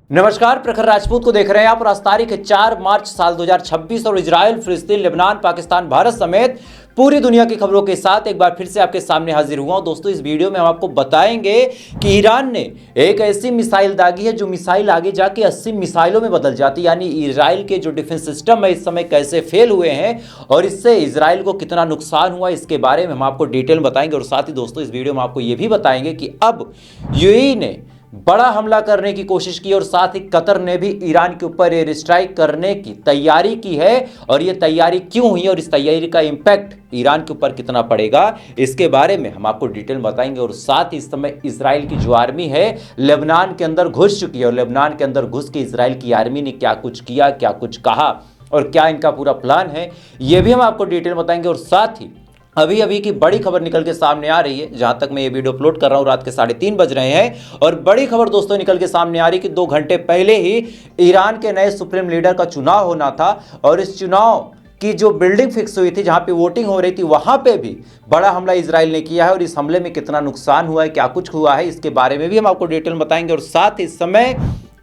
नमस्कार, प्रखर राजपूत को देख रहे हैं आप। और आज तारीख है 4 मार्च साल 2026 और इजराइल, फिलिस्तीन, लेबनान, पाकिस्तान, भारत समेत पूरी दुनिया की खबरों के साथ एक बार फिर से आपके सामने हाजिर हुआ हूं। दोस्तों, इस वीडियो में हम आपको बताएंगे कि ईरान ने एक ऐसी मिसाइल दागी है जो मिसाइल आगे जाके 80 मिसाइलों में बदल जाती है। यानी इजराइल के जो डिफेंस सिस्टम है इस समय कैसे फेल हुए हैं और इससे इजराइल को कितना नुकसान हुआ, इसके बारे में हम आपको डिटेल में बताएंगे। और साथ ही दोस्तों, इस वीडियो में आपको यह भी बताएंगे कि अब यूएई ने बड़ा हमला करने की कोशिश की और साथ ही कतर ने भी ईरान के ऊपर एयर स्ट्राइक करने की तैयारी की है। और यह तैयारी क्यों हुई और इस तैयारी का इंपैक्ट ईरान के ऊपर कितना पड़ेगा, इसके बारे में हम आपको डिटेल बताएंगे। और साथ ही इस समय इजराइल की जो आर्मी है लेबनान के अंदर घुस चुकी है और लेबनान के अंदर घुस के इजराइल की आर्मी ने क्या कुछ किया, क्या कुछ कहा और क्या इनका पूरा प्लान है, यह भी हम आपको डिटेल बताएंगे। और साथ ही अभी अभी की बड़ी खबर निकल के सामने आ रही है, जहां तक मैं ये वीडियो अपलोड कर रहा हूं रात के 3:30 बज रहे हैं। और बड़ी खबर दोस्तों निकल के सामने आ रही कि 2 घंटे पहले ही ईरान के नए सुप्रीम लीडर का चुनाव होना था और इस चुनाव की जो बिल्डिंग फिक्स हुई थी, जहां पे वोटिंग हो रही थी, वहां पे भी बड़ा हमला इजराइल ने किया है। और इस हमले में कितना नुकसान हुआ है, क्या कुछ हुआ है, इसके बारे में भी हम आपको डिटेल बताएंगे। और साथ ही इस समय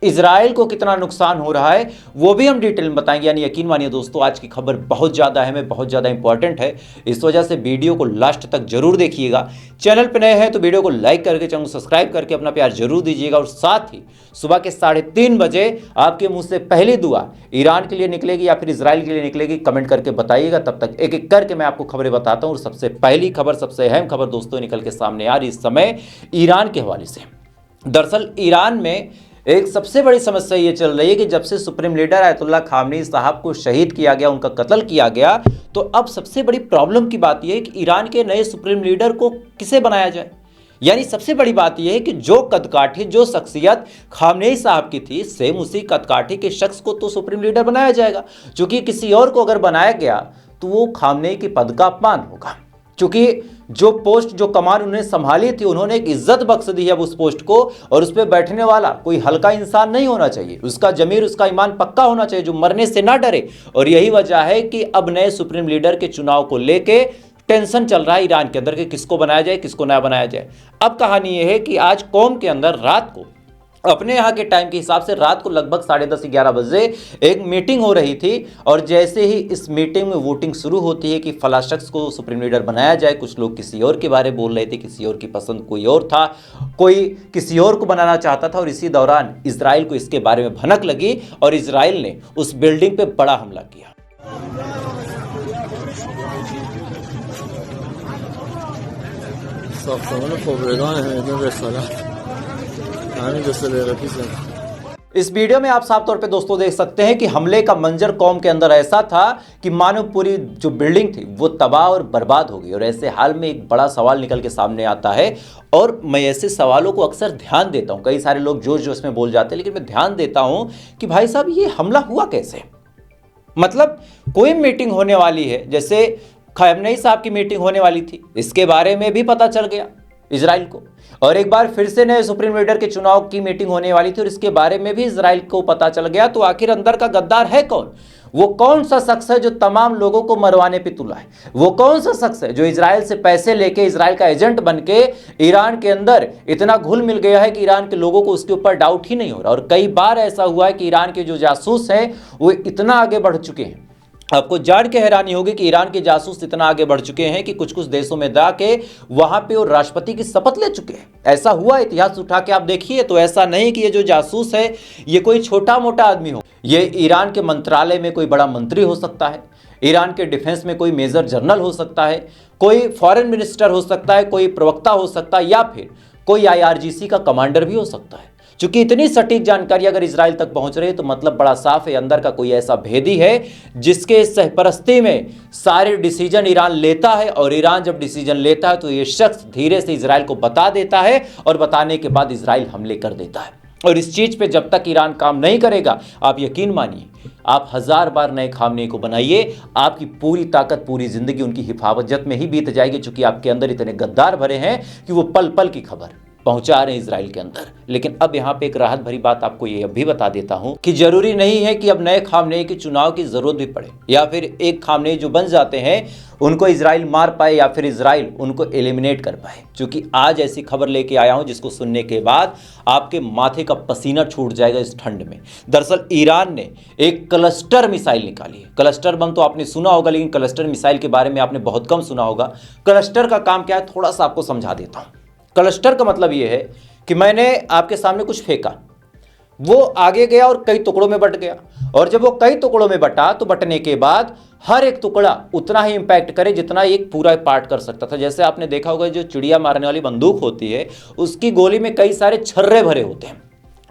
इजराइल को कितना नुकसान हो रहा है वो भी हम डिटेल में बताएंगे। यानी यकीन मानिए दोस्तों, आज की खबर बहुत ज़्यादा अहम है, बहुत ज़्यादा इंपॉर्टेंट है। इस वजह से वीडियो को लास्ट तक जरूर देखिएगा। चैनल पर नए हैं तो वीडियो को लाइक करके, चैनल को सब्सक्राइब करके अपना प्यार जरूर दीजिएगा। और साथ ही सुबह के 3:30 बजे आपके मुंह से पहली दुआ ईरान के लिए निकलेगी या फिर इजराइल के लिए निकलेगी, कमेंट करके बताइएगा। तब तक एक एक करके मैं आपको खबरें बताता हूँ। और सबसे पहली खबर, सबसे अहम खबर दोस्तों निकल के सामने आ रही इस समय ईरान के हवाले से। दरअसल ईरान में एक सबसे बड़ी समस्या ये चल रही है कि जब से सुप्रीम लीडर आयतुल्लाह खामनी साहब को शहीद किया गया, उनका कत्ल किया गया, तो अब सबसे बड़ी प्रॉब्लम की बात यह है कि ईरान के नए सुप्रीम लीडर को किसे बनाया जाए। यानी सबसे बड़ी बात यह है कि जो कदकाठी, जो शख्सियत खामनेई साहब की थी, सेम उसी कदकाठी के शख्स को तो सुप्रीम लीडर बनाया जाएगा। क्योंकि किसी और को अगर बनाया गया तो वो खामनेई के पद का अपमान होगा। क्योंकि जो पोस्ट, जो कमान उन्होंने संभाली थी, उन्होंने एक इज्जत बख्श दी है उस पोस्ट को। और उस पर बैठने वाला कोई हल्का इंसान नहीं होना चाहिए, उसका जमीर, उसका ईमान पक्का होना चाहिए, जो मरने से ना डरे। और यही वजह है कि अब नए सुप्रीम लीडर के चुनाव को लेके टेंशन चल रहा है ईरान के अंदर कि किसको बनाया जाए, किसको ना बनाया जाए। अब कहानी यह है कि आज कौम के अंदर रात को, अपने यहाँ के टाइम के हिसाब से रात को लगभग 10:30-11 बजे एक मीटिंग हो रही थी। और जैसे ही इस मीटिंग में वोटिंग शुरू होती है कि फला शख्स को सुप्रीम लीडर बनाया जाए, कुछ लोग किसी और के बारे में बोल रहे थे, किसी और की पसंद कोई और था, कोई किसी और को बनाना चाहता था। और इसी दौरान इजराइल को इसके बारे में भनक लगी और इजराइल ने उस बिल्डिंग पर बड़ा हमला किया। इस वीडियो में आप साफ तौर पे दोस्तों देख सकते हैं कि हमले का मंजर कौम के अंदर ऐसा था कि मानो पूरी जो बिल्डिंग थी वो तबाह और बर्बाद हो गई। और ऐसे हाल में एक बड़ा सवाल निकल के सामने आता है और मैं ऐसे सवालों को अक्सर ध्यान देता हूं। कई सारे लोग जोश जोश में बोल जाते हैं, लेकिन मैं ध्यान देता हूं कि भाई साहब ये हमला हुआ कैसे। मतलब कोई मीटिंग होने वाली है, जैसे खामनेई साहब की मीटिंग होने वाली थी, इसके बारे में भी पता चल गया इजराइल को। और एक बार फिर से नए सुप्रीम लीडर के चुनाव की मीटिंग होने वाली थी और इसके बारे में भी इजराइल को पता चल गया। तो आखिर अंदर का गद्दार है कौन? वो कौन सा शख्स है जो तमाम लोगों को मरवाने पे तुला है? वो कौन सा शख्स है जो इजराइल से पैसे लेके, इजराइल का एजेंट बन के ईरान के अंदर इतना घुल मिल गया है कि ईरान के लोगों को उसके ऊपर डाउट ही नहीं हो रहा। और कई बार ऐसा हुआ है कि ईरान के जो जासूस हैं वो इतना आगे बढ़ चुके हैं, आपको जान के हैरानी होगी कि ईरान के जासूस इतना आगे बढ़ चुके हैं कि कुछ कुछ देशों में जाके वहां पे वो राष्ट्रपति की शपथ ले चुके हैं। ऐसा हुआ, इतिहास उठा के आप देखिए। तो ऐसा नहीं कि ये जो जासूस है ये कोई छोटा मोटा आदमी हो, ये ईरान के मंत्रालय में कोई बड़ा मंत्री हो सकता है, ईरान के डिफेंस में कोई मेजर जनरल हो सकता है, कोई फॉरेन मिनिस्टर हो सकता है, कोई प्रवक्ता हो सकता है, या फिर कोई IRGC का कमांडर भी हो सकता है। क्योंकि इतनी सटीक जानकारी अगर इजराइल तक पहुंच रही है तो मतलब बड़ा साफ है, अंदर का कोई ऐसा भेदी है जिसके सरपरस्ती में सारे डिसीजन ईरान लेता है। और ईरान जब डिसीजन लेता है तो ये शख्स धीरे से इजराइल को बता देता है और बताने के बाद इजराइल हमले कर देता है। और इस चीज पे जब तक ईरान काम नहीं करेगा, आप यकीन मानिए, आप 1000 बार नए खामनेई को बनाइए, आपकी पूरी ताकत, पूरी जिंदगी उनकी हिफाजत में ही बीत जाएगी। चूंकि आपके अंदर इतने गद्दार भरे हैं कि वो पल पल की खबर पहुंचा रहे हैं इजराइल के अंदर। लेकिन अब यहाँ पे एक राहत भरी बात आपको ये भी बता देता हूं कि जरूरी नहीं है कि अब नए खामनेई के चुनाव की जरूरत भी पड़े या फिर एक खामनेई जो बन जाते हैं उनको इजराइल मार पाए या फिर इजराइल उनको एलिमिनेट कर पाए। क्योंकि आज ऐसी खबर लेके आया हूं जिसको सुनने के बाद आपके माथे का पसीना छूट जाएगा इस ठंड में। दरअसल ईरान ने एक क्लस्टर मिसाइल निकाली है। क्लस्टर बम तो आपने सुना होगा, लेकिन क्लस्टर मिसाइल के बारे में आपने बहुत कम सुना होगा। क्लस्टर का काम क्या है थोड़ा सा आपको समझा देता हूं। क्लस्टर का मतलब यह है कि मैंने आपके सामने कुछ फेंका, वो आगे गया और कई टुकड़ों में बट गया, और जब वो कई टुकड़ों में बटा तो बटने के बाद हर एक टुकड़ा उतना ही इंपैक्ट करे जितना एक पूरा पार्ट कर सकता था। जैसे आपने देखा होगा जो चिड़िया मारने वाली बंदूक होती है उसकी गोली में कई सारे छर्रे भरे होते हैं।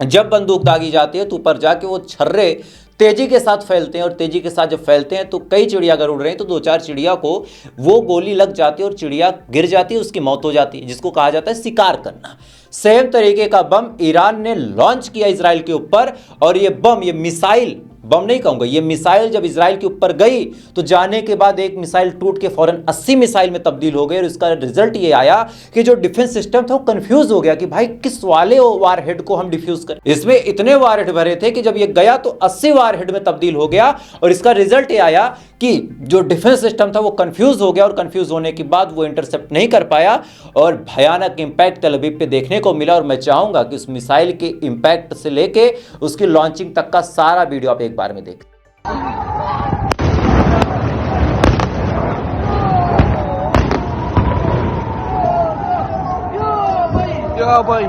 जब बंदूक दागी जाती है तो ऊपर जाके वो छर्रे तेजी के साथ फैलते हैं, और तेजी के साथ जब फैलते हैं तो कई चिड़िया अगर उड़ रही हैं तो 2-4 चिड़िया को वो गोली लग जाती है और चिड़िया गिर जाती है, उसकी मौत हो जाती है, जिसको कहा जाता है शिकार करना। सेम तरीके का बम ईरान ने लॉन्च किया इजराइल के ऊपर, और ये बम, ये मिसाइल, बम नहीं कहूंगा, ये मिसाइल जब इजराइल के ऊपर गई तो जाने के बाद एक मिसाइल टूट के फौरन 80 मिसाइल में तब्दील हो गई। और इसका रिजल्ट ये आया कि जो डिफेंस सिस्टम था वो कंफ्यूज हो गया कि भाई किस वाले वारहेड को हम डिफ्यूज करें। इसमें इतने वारहेड भरे थे कि जब ये गया तो 80 वारहेड में तब्दील हो गया। और इसका रिजल्ट ये आया कि जो डिफेंस सिस्टम था वो कंफ्यूज हो गया, और कंफ्यूज होने के बाद वो इंटरसेप्ट नहीं कर पाया, और भयानक इंपैक्ट तेल अवीव पे देखने को मिला। और मैं चाहूंगा कि उस मिसाइल के इंपैक्ट से लेके उसकी लॉन्चिंग तक का सारा वीडियो आप एक बार में देखें। भाई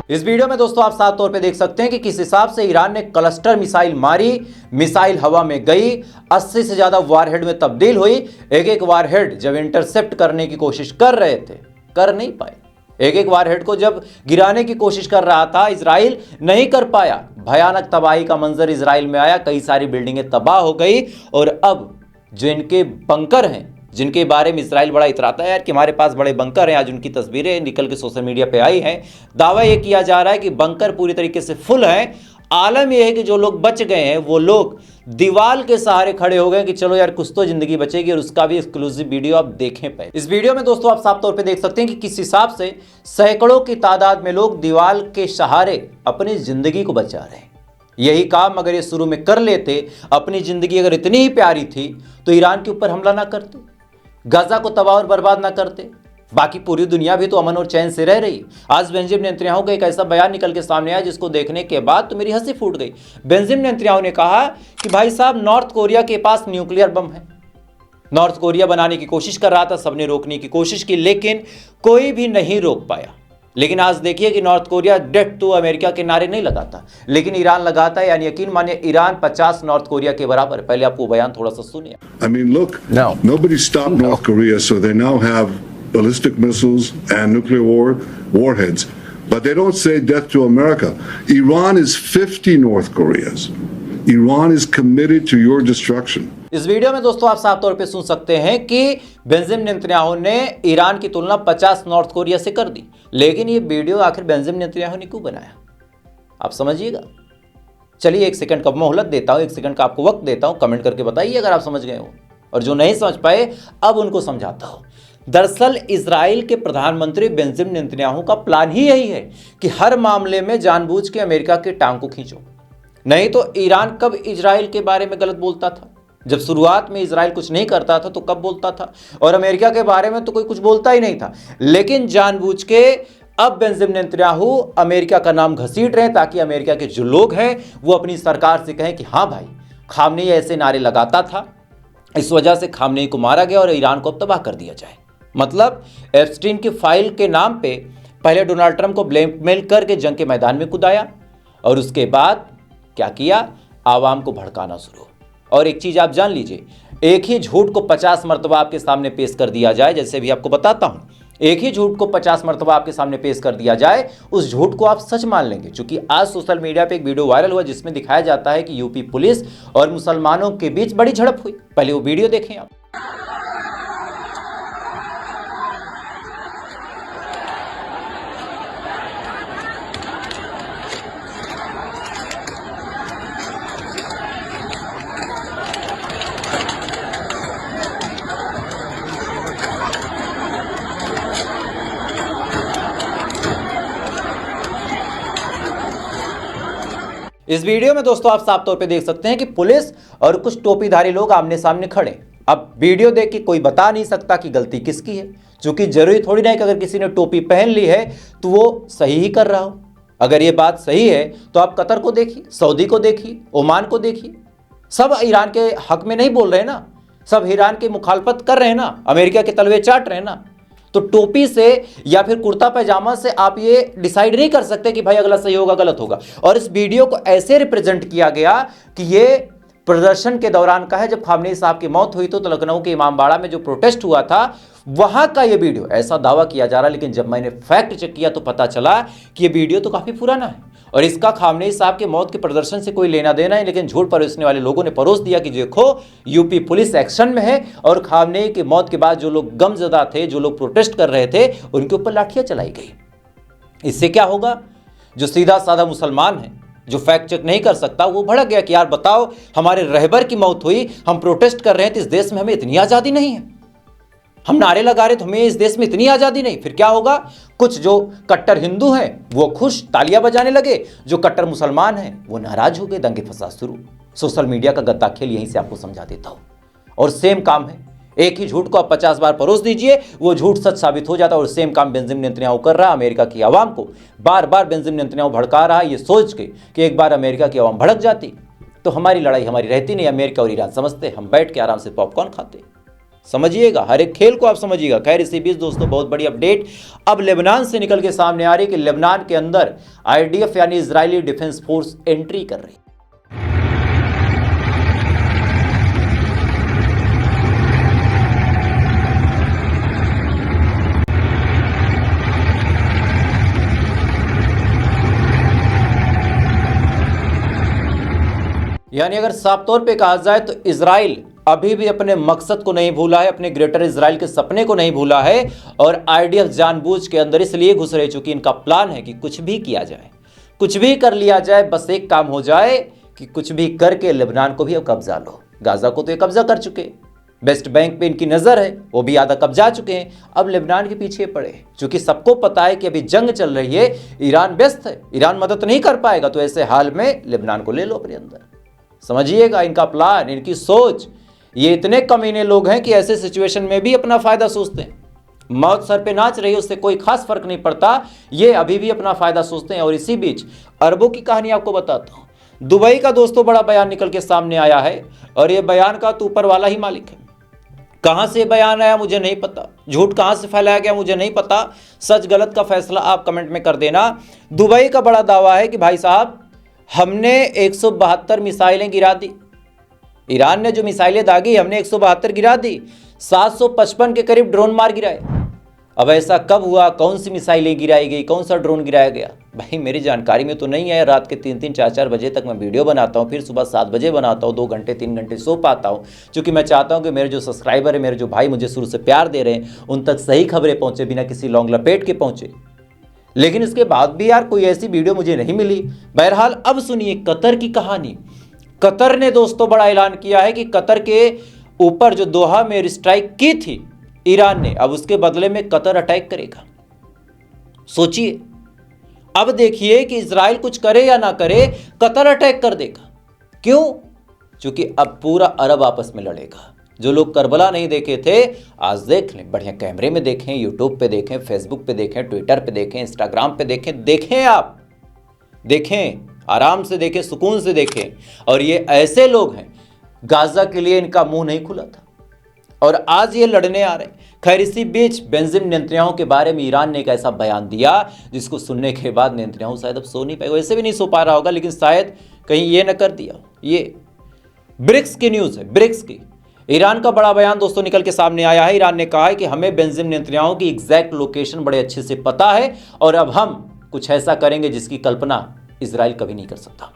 इस वीडियो में दोस्तों आप साफ तौर पे देख सकते हैं कि किस हिसाब से ईरान ने क्लस्टर मिसाइल मारी, मिसाइल हवा में गई, 80 से ज्यादा वारहेड में तब्दील हुई। एक एक वारहेड जब इंटरसेप्ट करने की कोशिश कर रहे थे, कर नहीं पाए। एक एक वारहेड को जब गिराने की कोशिश कर रहा था इजराइल, नहीं कर पाया। भयानक तबाही का मंजर इजराइल में आया, कई सारी बिल्डिंगें तबाह हो गई। और अब जो इनके बंकर हैं, जिनके बारे में इजराइल बड़ा इतराता है यार कि हमारे पास बड़े बंकर हैं, आज उनकी तस्वीरें निकल के सोशल मीडिया पे आई हैं। दावा यह किया जा रहा है कि बंकर पूरी तरीके से फुल हैं। आलम यह है कि जो लोग बच गए हैं वो लोग दीवार के सहारे खड़े हो गए कि चलो यार कुछ तो जिंदगी बचेगी, और उसका भी एक्सक्लूसिव वीडियो आप देखें पहले। इस वीडियो में दोस्तों आप साफ तौर पे देख सकते हैं कि किस हिसाब से सैकड़ों की तादाद में लोग दीवार के सहारे अपनी जिंदगी को बचा रहे हैं। यही काम अगर ये शुरू में कर लेते, अपनी जिंदगी अगर इतनी ही प्यारी थी तो ईरान के ऊपर हमला ना करते, गाजा को तबाह और बर्बाद ना करते, बाकी पूरी दुनिया भी तो अमन और चैन से रह रही। आज बेंजामिन नेतन्याहू का एक ऐसा बयान निकल के सामने आया जिसको देखने के बाद तो मेरी हंसी फूट गई। बेंजामिन नेतन्याहू ने कहा कि भाई साहब नॉर्थ कोरिया के पास न्यूक्लियर बम है, नॉर्थ कोरिया बनाने की कोशिश कर रहा था, सबने रोकने की कोशिश की लेकिन कोई भी नहीं रोक पाया। लेकिन आज देखिए कि North Korea death to America के नारे नहीं लगाता, लेकिन ईरान लगाता है। यानी यकीन मानिए ईरान 50 नॉर्थ कोरिया के बराबर है। पहले आपको बयान थोड़ा सा सुनिए। I mean, look, nobody stopped North Korea, so they now have ballistic missiles and nuclear warheads. But they don't say death to America. Iran is 50 North Koreas. Iran is committed to your destruction. इस video में दोस्तों आप साफ तौर पे सुन सकते हैं कि बेंजामिन नेतन्याहू ने ईरान की तुलना 50 नॉर्थ कोरिया से कर दी। लेकिन ये वीडियो आखिर बेंजामिन नेतन्याहू ने क्यों बनाया, आप समझिएगा। चलिए 1 सेकंड का मोहलत देता हूं, 1 सेकंड का आपको वक्त देता हूं, कमेंट करके बताइए अगर आप समझ गए हो, और जो नहीं समझ पाए अब उनको समझाता हूं। दरअसल इजराइल के प्रधानमंत्री बेंजामिन नेतन्याहू का प्लान ही यही है कि हर मामले में जानबूझ के अमेरिका के टांग को खींचो। नहीं तो ईरान कब इजराइल के बारे में गलत बोलता था, जब शुरुआत में इजराइल कुछ नहीं करता था तो कब बोलता था, और अमेरिका के बारे में तो कोई कुछ बोलता ही नहीं था। लेकिन जानबूझ के अब बेंजामिन नेतन्याहू अमेरिका का नाम घसीट रहे हैं ताकि अमेरिका के जो लोग हैं वो अपनी सरकार से कहें कि हाँ भाई खामनेई ऐसे नारे लगाता था, इस वजह से खामनेई को मारा गया और ईरान को अब तबाह कर दिया जाए। मतलब एप्स्टीन की फाइल के नाम पे पहले डोनाल्ड ट्रंप को ब्लैकमेल करके जंग के मैदान में कुदाया, और उसके बाद क्या किया, आवाम को भड़काना शुरू। और एक चीज आप जान लीजिए, एक ही झूठ को 50 मरतबा आपके सामने पेश कर दिया जाए, जैसे भी आपको बताता हूं, एक ही झूठ को 50 मरतबा आपके सामने पेश कर दिया जाए, उस झूठ को आप सच मान लेंगे। क्योंकि आज सोशल मीडिया पे एक वीडियो वायरल हुआ जिसमें दिखाया जाता है कि यूपी पुलिस और मुसलमानों के बीच बड़ी झड़प हुई। पहले वो वीडियो देखें आप। इस वीडियो में दोस्तों आप साफ तौर पे देख सकते हैं कि पुलिस और कुछ टोपीधारी लोग आमने सामने खड़े। अब वीडियो देख के कोई बता नहीं सकता कि गलती किसकी है, क्योंकि जरूरी थोड़ी ना है कि अगर किसी ने टोपी पहन ली है तो वो सही ही कर रहा हो। अगर ये बात सही है तो आप कतर को देखिए, सऊदी को देखिए, ओमान को देखिए, सब ईरान के हक में नहीं बोल रहे ना, सब ईरान की मुखालफत कर रहे हैं ना, अमेरिका के तलवे चाट रहे हैं ना। तो टोपी से या फिर कुर्ता पैजामा से आप ये डिसाइड नहीं कर सकते कि भाई अगला सही होगा गलत होगा। और इस वीडियो को ऐसे रिप्रेजेंट किया गया कि ये प्रदर्शन के दौरान का है, जब खामनेई साहब की मौत हुई तो लखनऊ के इमामबाड़ा में जो प्रोटेस्ट हुआ था वहां का ये वीडियो, ऐसा दावा किया जा रहा है। लेकिन जब मैंने फैक्ट चेक किया तो पता चला कि ये वीडियो तो काफी पुराना है और इसका खामनेई साहब के मौत के प्रदर्शन से कोई लेना देना है। लेकिन झूठ परोसने वाले लोगों ने परोस दिया कि देखो यूपी पुलिस एक्शन में है और खामनेई की मौत के बाद जो लोग गमजदा थे, जो लोग प्रोटेस्ट कर रहे थे, उनके ऊपर लाठियां चलाई गई। इससे क्या होगा? जो सीधा साधा मुसलमान है, जो फैक्ट चेक नहीं कर सकता, वो भड़क गया कि यार बताओ, हमारे रहबर की मौत हुई, हम प्रोटेस्ट कर रहे हैं तो इस देश में हमें इतनी आज़ादी नहीं है, हम नारे लगा रहे तो हमें इस देश में इतनी आज़ादी नहीं। फिर क्या होगा? कुछ जो कट्टर हिंदू हैं वो खुश तालियां बजाने लगे, जो कट्टर मुसलमान हैं वो नाराज हो गए, दंगे फसाद शुरू। सोशल मीडिया का गद्दा खेल यहीं से आपको समझा देता हूं। और सेम काम है, एक ही झूठ को आप 50 बार परोस दीजिए, वो झूठ सच साबित हो जाता है। और सेम काम बेंजामिन नेतन्याहू कर रहा है। अमेरिका की आवाम को बार बार बेंजामिन नेतन्याहू भड़का रहा है, ये सोच के कि एक बार अमेरिका की आवाम भड़क जाती तो हमारी लड़ाई हमारी रहती नहीं। अमेरिका और ईरान समझते, हम बैठ के आराम से पॉपकॉर्न खाते। समझिएगा, हर एक खेल को आप समझिएगा। खैर, इसी बीच दोस्तों बहुत बड़ी अपडेट अब लेबनान से निकल के सामने आ रही है कि लेबनान के अंदर आईडीएफ यानी इजरायली डिफेंस फोर्स एंट्री कर रही। यानी अगर साफ तौर पे कहा जाए तो इजराइल अभी भी अपने मकसद को नहीं भूला है, अपने ग्रेटर इजराइल के सपने को नहीं भूला है। और आईडीएफ जानबूझ के अंदर इसलिए घुस रही, चूंकि इनका प्लान है कि कुछ भी किया जाए, कुछ भी कर लिया जाए, बस एक काम हो जाए कि कुछ भी करके लेबनान को भी अब कब्जा लो। गाजा को तो ये कब्जा कर चुके, वेस्ट बैंक पे इनकी नजर है, वो भी आधा कब्जा चुके हैं, अब लेबनान के पीछे पड़े। चूंकि सबको पता है कि अभी जंग चल रही है, ईरान व्यस्त है, ईरान मदद नहीं कर पाएगा, तो ऐसे हाल में लेबनान को ले लो अपने अंदर। समझिएगा इनका प्लान, इनकी सोच। ये इतने कमीने लोग हैं कि ऐसे सिचुएशन में भी अपना फायदा सोचते हैं। मौत सर पे नाच रही है, उससे कोई खास फर्क नहीं पड़ता, ये अभी भी अपना फायदा सोचते हैं। और इसी बीच अरबों की कहानी आपको बताता हूं। दुबई का दोस्तों बड़ा बयान निकल के सामने आया है और ये बयान का तो ऊपर वाला ही मालिक है। कहां से बयान आया मुझे नहीं पता, झूठ कहां से फैलाया गया मुझे नहीं पता, सच गलत का फैसला आप कमेंट में कर देना। दुबई का बड़ा दावा है कि भाई साहब हमने 172 मिसाइलें गिरा दी। ईरान ने जो मिसाइलें दागी हमने 172 गिरा दी, 755 के करीब ड्रोन मार गिराए। अब ऐसा कब हुआ, कौन सी मिसाइलें गिराई गई, कौन सा ड्रोन गिराया गया, भाई मेरी जानकारी में तो नहीं है। रात के 3-3 4-4 बजे तक मैं वीडियो बनाता हूँ, फिर सुबह 7 बजे बनाता हूँ, 2 घंटे 3 घंटे सो पाता हूँ, क्योंकि मैं चाहता हूँ कि मेरे जो सब्सक्राइबर है, मेरे जो भाई मुझे शुरू से प्यार दे रहे हैं, उन तक सही खबरें पहुँचे, बिना किसी लौंग लपेट के पहुँचे। लेकिन इसके बाद भी यार कोई ऐसी वीडियो मुझे नहीं मिली। बहरहाल अब सुनिए कतर की कहानी। कतर ने दोस्तों बड़ा ऐलान किया है कि कतर के ऊपर जो दोहा में एयर स्ट्राइक की थी ईरान ने, अब उसके बदले में कतर अटैक करेगा। सोचिए, अब देखिए कि इजराइल कुछ करे या ना करे, कतर अटैक कर देगा। क्यों? क्योंकि अब पूरा अरब आपस में लड़ेगा। जो लोग करबला नहीं देखे थे आज देख लें, बढ़िया कैमरे में देखें, यूट्यूब पे देखें, फेसबुक पे देखें, ट्विटर पे देखें, इंस्टाग्राम पे देखें, आप देखें, आराम से देखें, सुकून से देखें। और ये ऐसे लोग हैं, गाजा के लिए इनका मुंह नहीं खुला था और आज ये लड़ने आ रहे हैं। खैर, इसी बीच बेंजामिन नेतन्याहू के बारे में ईरान ने एक ऐसा बयान दिया जिसको सुनने के बाद नेतन्याहू शायद अब सो नहीं पाएगा, वैसे भी नहीं सो पा रहा होगा, लेकिन शायद कहीं ये न कर दिया। ये ब्रिक्स की न्यूज़ है, ब्रिक्स की। ईरान का बड़ा बयान दोस्तों निकल के सामने आया है। ईरान ने कहा है कि हमें बेंजामिन नेतन्याहू की एग्जैक्ट लोकेशन बड़े अच्छे से पता है और अब हम कुछ ऐसा करेंगे जिसकी कल्पना इजराइल कभी नहीं कर सकता।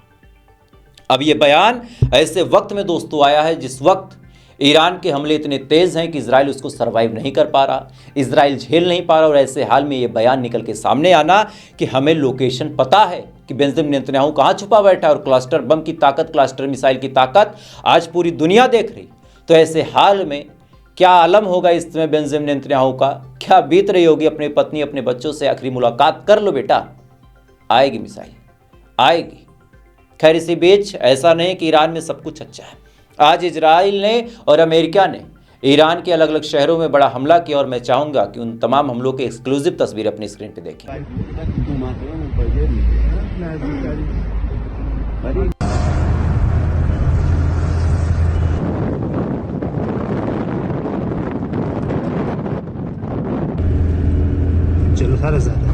अब यह बयान ऐसे वक्त में दोस्तों आया है जिस वक्त ईरान के हमले इतने तेज हैं कि इजराइल उसको सरवाइव नहीं कर पा रहा, इजराइल झेल नहीं पा रहा। और ऐसे हाल में यह बयान निकल के सामने आना कि हमें लोकेशन पता है कि बेंजामिन नेतन्याहू कहाँ छुपा बैठा है और क्लस्टर बम की ताकत, क्लस्टर मिसाइल की ताकत आज पूरी दुनिया देख रही। तो ऐसे हाल में क्या आलम होगा इस समय बेंजामिन नेतन्याहू का, क्या बीत रही होगी अपनी पत्नी अपने बच्चों से। आखिरी मुलाकात कर लो बेटा, आएगी मिसाइल, आएगी। खैर इसी बीच ऐसा नहीं कि ईरान में सब कुछ अच्छा है। आज इजराइल ने और अमेरिका ने ईरान के अलग अलग शहरों में बड़ा हमला किया और मैं चाहूंगा कि उन तमाम हमलों की एक्सक्लूसिव तस्वीर अपनी स्क्रीन पे देखें। चलो सारा ज़्यादा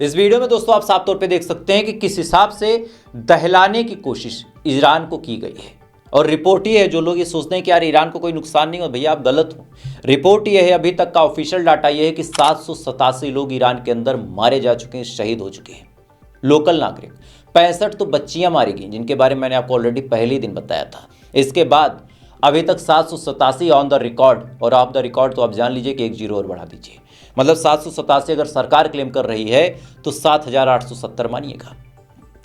इस वीडियो में दोस्तों आप साफ तौर पे देख सकते हैं कि किस हिसाब से दहलाने की कोशिश ईरान को की गई है। और रिपोर्ट ये है, जो लोग ये सोचते हैं कि यार ईरान को कोई नुकसान नहीं हो, भैया आप गलत हो। रिपोर्ट ये है, अभी तक का ऑफिशियल डाटा ये है कि 787 लोग ईरान के अंदर मारे जा चुके हैं, शहीद हो चुके हैं लोकल नागरिक। 65 तो बच्चियां मारी गई, जिनके बारे में मैंने आपको ऑलरेडी पहले ही दिन बताया था। इसके बाद अभी तक 787 ऑन द रिकॉर्ड, और ऑफ द रिकॉर्ड तो आप जान लीजिए कि 1 जीरो और बढ़ा दीजिए। मतलब 787 अगर सरकार क्लेम कर रही है तो 7870 मानिएगा।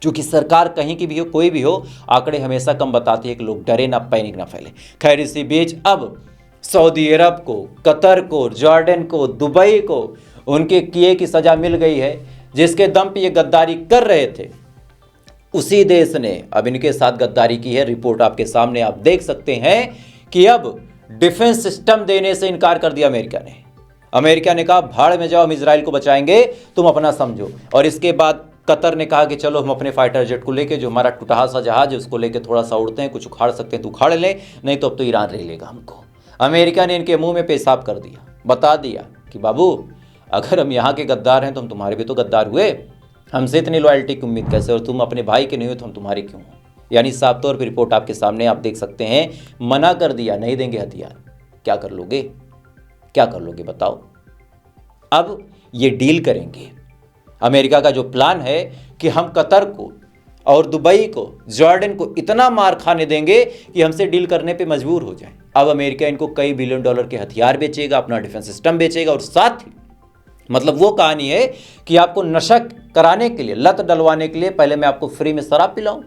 क्योंकि सरकार कहीं की भी हो, कोई भी हो, आंकड़े हमेशा कम बताती है कि लोग डरे ना, पैनिक ना फैले। खैर इसी बीच अब सऊदी अरब को, कतर को, जॉर्डन को, दुबई को उनके किए की सजा मिल गई है। जिसके दम पे ये गद्दारी कर रहे थे, उसी देश ने अब इनके साथ गद्दारी की है। रिपोर्ट आपके सामने आप देख सकते हैं कि अब डिफेंस सिस्टम देने से इनकार कर दिया अमेरिका ने। अमेरिका ने कहा भाड़ में जाओ, हम इजराइल को बचाएंगे, तुम अपना समझो। और इसके बाद कतर ने कहा कि चलो हम अपने फाइटर जेट को लेके, जो हमारा टुटहा सा जहाज है उसको लेके थोड़ा सा उड़ते हैं, कुछ उखाड़ सकते हैं तो उखाड़ लें, नहीं तो अब तो ईरान रह लेगा हमको। अमेरिका ने इनके मुंह में पेशाब कर दिया, बता दिया कि बाबू अगर हम यहाँ के गद्दार हैं तो हम तुम्हारे भी तो गद्दार हुए, हमसे इतनी लॉयल्टी की उम्मीद कैसे, और तुम अपने भाई के नहीं हो तो हम तुम्हारे क्यों हो। यानी साफ तौर पर रिपोर्ट आपके सामने आप देख सकते हैं, मना कर दिया, नहीं देंगे हथियार। क्या कर लोगे, क्या कर लोगे बताओ। अब ये डील करेंगे। अमेरिका का जो प्लान है कि हम कतर को और दुबई को, जॉर्डन को इतना मार खाने देंगे कि हमसे डील करने पे मजबूर हो जाए। अब अमेरिका इनको कई बिलियन डॉलर के हथियार बेचेगा, अपना डिफेंस सिस्टम बेचेगा, और साथ ही मतलब वो कहानी है कि आपको नशा कराने के लिए, लत डलवाने के लिए पहले मैं आपको फ्री में शराब पिलाऊं,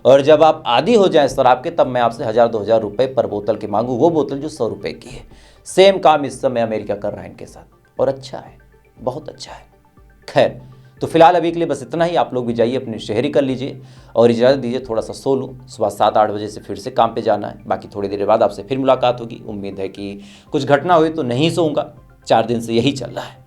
और जब आप आदी हो जाएं शराब के तब मैं आपसे 1000-2000 रुपए पर बोतल के मांगू, वो बोतल जो 100 रुपए की है। सेम काम इस समय अमेरिका कर रहा है इनके साथ, और अच्छा है, बहुत अच्छा है। खैर तो फिलहाल अभी के लिए बस इतना ही। आप लोग भी जाइए अपनी शहरी कर लीजिए और इजाज़त दीजिए, थोड़ा सा सो लूँ। सुबह 7-8 बजे से फिर से काम पे जाना है। बाकी थोड़ी देर बाद आपसे फिर मुलाकात होगी। उम्मीद है कि कुछ घटना हुई तो नहीं सोऊंगा, 4 दिन से यही चल रहा है।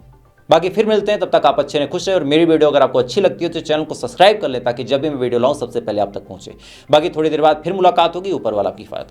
बाकी फिर मिलते हैं, तब तक आप अच्छे रहे, खुश रहे। और मेरी वीडियो अगर आपको अच्छी लगती है तो चैनल को सब्सक्राइब कर लें, ताकि जब भी मैं वीडियो लाऊं सबसे पहले आप तक पहुंचे। बाकी थोड़ी देर बाद फिर मुलाकात होगी। ऊपर वाला आपकी हिफाजत।